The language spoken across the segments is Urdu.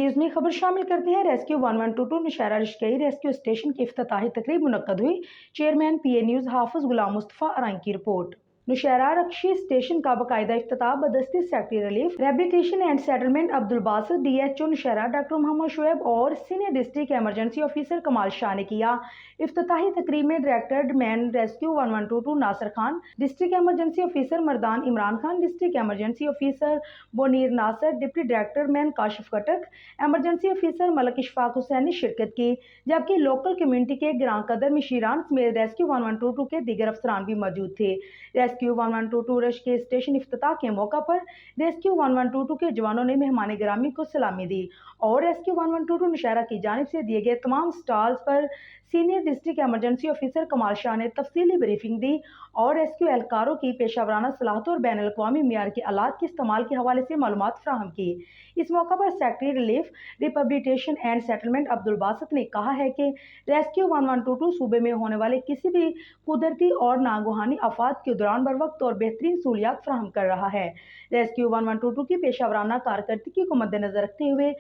نیوز میں خبر شامل کرتے ہیں۔ ریسکیو 1122 نوشہرہ رشکئی ریسکیو اسٹیشن کی افتتاحی تقریب منعقد ہوئی۔ چیئرمین پی اے نیوز حافظ غلام مصطفیٰ ارائیں کی رپورٹ۔ نوشہرہ رکشی اسٹیشن کا باقاعدہ افتتاح بدستور secretary relief rehabilitation and settlement Abdul Basit D H O Nowshera doctor Muhammad Shoaib اور senior district emergency officer Kamal Shah نے کیا۔ افتتاحی تقریب میں director main rescue 1122 Nasir Khan, district emergency officer Mardan Imran Khan, district emergency officer Buner Nasir, deputy director main Kashif Khattak, emergency officer Malik Ashfaq Hussain نے شرکت کی، جبکہ لوکل کمیونٹی کے گراں قدر مشیران سمیت ریسکیو 1122 کے دیگر افسران بھی موجود تھے۔ ریسکیو 1122 رشکئی اسٹیشن افتتاح کے موقع پر ریسکیو 1122 کے جوانوں نے مہمان گرامی کو سلامی دی اور ریسکیو 1122 نوشہرہ کی جانب سے دیے گئے تمام اسٹالز پر senior district emergency officer Kamal Shah نے تفصیلی بریفنگ دی اور ریسکیو اہلکاروں کی پیشہ ورانہ صلاحیتوں اور بین الاقوامی معیار کے آلات کے استعمال کے حوالے سے معلومات فراہم کی۔ اس موقع پر secretary relief rehabilitation and settlement Abdul Basit نے کہا ہے کہ ریسکیو 1122 صوبے میں ہونے والے کسی بھی قدرتی اور ناگہانی آفات کے دوران بروقت اور بہترین سہولیات فراہم کر رہا ہے۔ ریسکیو 1122 کی پیشہ ورانہ کارکردگی کو مد نظر رکھتے ہوئے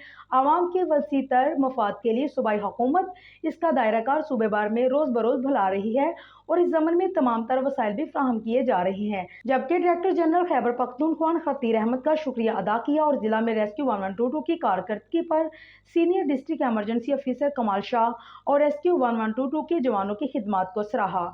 عوام کے وسیع تر مفاد کے لیے صوبائی حکومت اس کا دائرہ کار صوبے بھر میں روز بروز بڑھا رہی ہے اور اس ضمن میں تمام تر وسائل بھی فراہم کیے جا رہے ہیں۔ جبکہ ڈائریکٹر جنرل خیبر پختونخوا خطیر احمد کا شکریہ ادا کیا اور ضلع میں ریسکیو 1122 کی کارکردگی پر senior district emergency officer Kamal شاہ اور ریسکیو 1122 کے جوانوں کی خدمات کو سراہا۔